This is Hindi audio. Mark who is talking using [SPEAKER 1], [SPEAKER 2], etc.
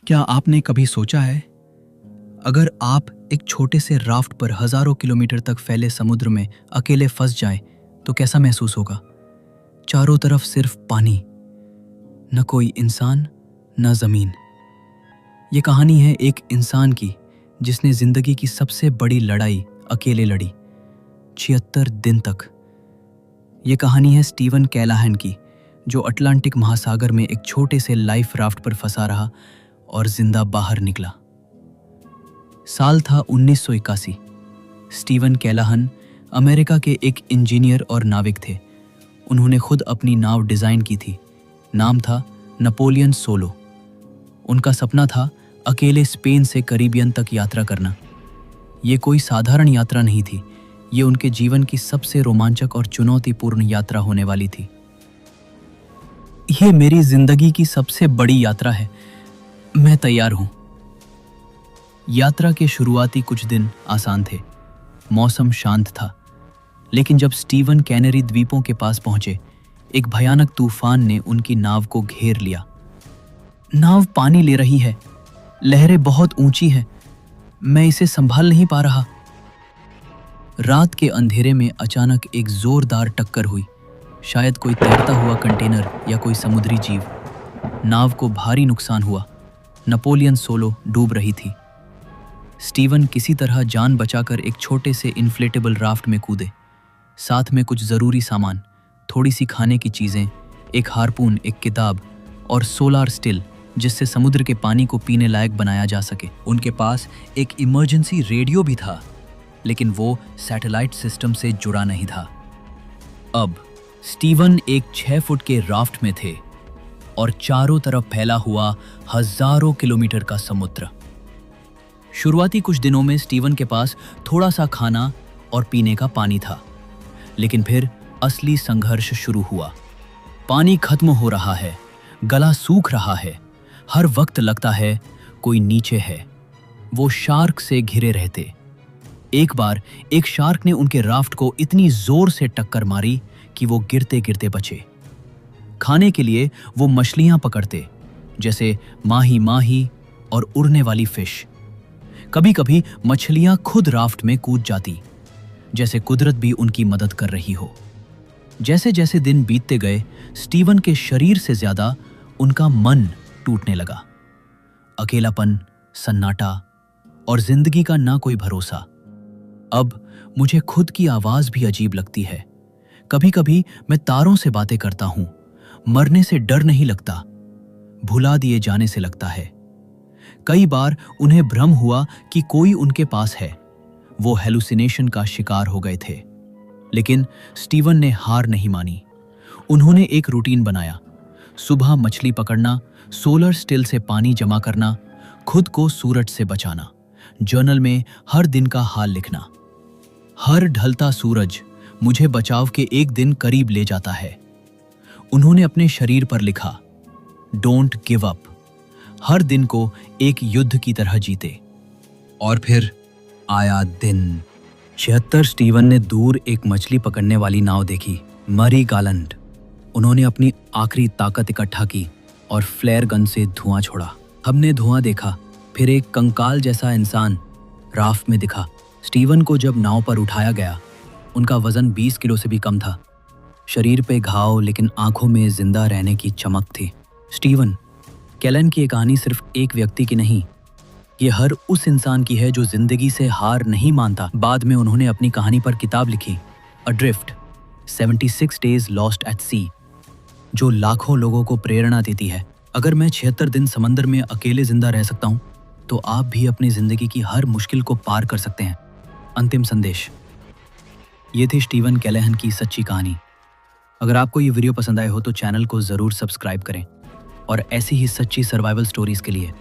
[SPEAKER 1] क्या आपने कभी सोचा है, अगर आप एक छोटे से राफ्ट पर हजारों किलोमीटर तक फैले समुद्र में अकेले फंस जाएं, तो कैसा महसूस होगा? चारों तरफ सिर्फ पानी, न कोई इंसान, न जमीन। ये कहानी है एक इंसान की जिसने जिंदगी की सबसे बड़ी लड़ाई अकेले लड़ी, 76 दिन तक। ये कहानी है स्टीवन कैलाहन की, जो अटलांटिक महासागर में एक छोटे से लाइफ राफ्ट पर फंसा रहा और जिंदा बाहर निकला। साल था 1981। स्टीवन कैलाहन अमेरिका के एक इंजीनियर और नाविक थे। उन्होंने खुद अपनी नाव डिजाइन की थी। नाम था नेपोलियन सोलो। उनका सपना था अकेले स्पेन से कैरिबियन तक यात्रा करना। ये कोई साधारण यात्रा नहीं थी, ये उनके जीवन की सबसे रोमांचक और चुनौतीपूर्ण यात्रा होने वाली थी। ये मेरी जिंदगी की सबसे बड़ी यात्रा है, मैं तैयार हूं। यात्रा के शुरुआती कुछ दिन आसान थे। मौसम शांत था, लेकिन जब स्टीवन कैनरी द्वीपों के पास पहुंचे, एक भयानक तूफान ने उनकी नाव को घेर लिया। नाव पानी ले रही है, लहरें बहुत ऊंची हैं, मैं इसे संभाल नहीं पा रहा। रात के अंधेरे में अचानक एक जोरदार टक्कर हुई। शायद कोई तैरता हुआ कंटेनर या कोई समुद्री जीव। नाव को भारी नुकसान हुआ। नेपोलियन सोलो डूब रही थी। स्टीवन किसी तरह जान बचाकर एक छोटे से इन्फ्लेटेबल राफ्ट में कूदे। साथ में कुछ जरूरी सामान, थोड़ी सी खाने की चीजें, एक हार्पून, एक किताब और सोलार स्टिल, जिससे समुद्र के पानी को पीने लायक बनाया जा सके। उनके पास एक इमरजेंसी रेडियो भी था, लेकिन वो सैटेलाइट सिस्टम से जुड़ा नहीं था। अब स्टीवन एक 6 फुट के राफ्ट में थे और चारों तरफ फैला हुआ हजारों किलोमीटर का समुद्र। शुरुआती कुछ दिनों में स्टीवन के पास थोड़ा सा खाना और पीने का पानी था, लेकिन फिर असली संघर्ष शुरू हुआ। पानी खत्म हो रहा है, गला सूख रहा है, हर वक्त लगता है कोई नीचे है। वो शार्क से घिरे रहते। एक बार एक शार्क ने उनके राफ्ट को इतनी जोर से टक्कर मारी कि वो गिरते गिरते बचे। खाने के लिए वो मछलियां पकड़ते, जैसे माही माही और उड़ने वाली फिश। कभी कभी मछलियां खुद राफ्ट में कूद जाती, जैसे कुदरत भी उनकी मदद कर रही हो। जैसे जैसे दिन बीतते गए, स्टीवन के शरीर से ज्यादा उनका मन टूटने लगा। अकेलापन, सन्नाटा और जिंदगी का ना कोई भरोसा। अब मुझे खुद की आवाज भी अजीब लगती है। कभी कभी मैं तारों से बातें करता हूं। मरने से डर नहीं लगता, भुला दिए जाने से लगता है। कई बार उन्हें भ्रम हुआ कि कोई उनके पास है। वो हेलुसिनेशन का शिकार हो गए थे। लेकिन स्टीवन ने हार नहीं मानी। उन्होंने एक रूटीन बनाया। सुबह मछली पकड़ना, सोलर स्टिल से पानी जमा करना, खुद को सूरज से बचाना, जर्नल में हर दिन का हाल लिखना। हर ढलता सूरज मुझे बचाव के एक दिन करीब ले जाता है। उन्होंने अपने शरीर पर लिखा, डोंट गिव अप। हर दिन को एक युद्ध की तरह जीते। और फिर आया दिन। 76 स्टीवन ने दूर एक मछली पकड़ने वाली नाव देखी, मरी गालंड। उन्होंने अपनी आखिरी ताकत इकट्ठा की और फ्लेयर गन से धुआं छोड़ा। हमने धुआं देखा, फिर एक कंकाल जैसा इंसान राफ्ट में दिखा। स्टीवन को जब नाव पर उठाया गया, उनका वजन 20 किलो से भी कम था। शरीर पे घाव, लेकिन आंखों में जिंदा रहने की चमक थी। स्टीवन कैलाहन की ये कहानी सिर्फ एक व्यक्ति की नहीं, ये हर उस इंसान की है जो जिंदगी से हार नहीं मानता। बाद में उन्होंने अपनी कहानी पर किताब लिखी, अड्रिफ्ट, 76 डेज लॉस्ट एट सी, जो लाखों लोगों को प्रेरणा देती है। अगर मैं 76 दिन समंदर में अकेले जिंदा रह सकता हूं, तो आप भी अपनी जिंदगी की हर मुश्किल को पार कर सकते हैं। अंतिम संदेश। ये थी स्टीवन कैलाहन की सच्ची कहानी। अगर आपको ये वीडियो पसंद आए हो तो चैनल को जरूर सब्सक्राइब करें और ऐसी ही सच्ची सर्वाइवल स्टोरीज के लिए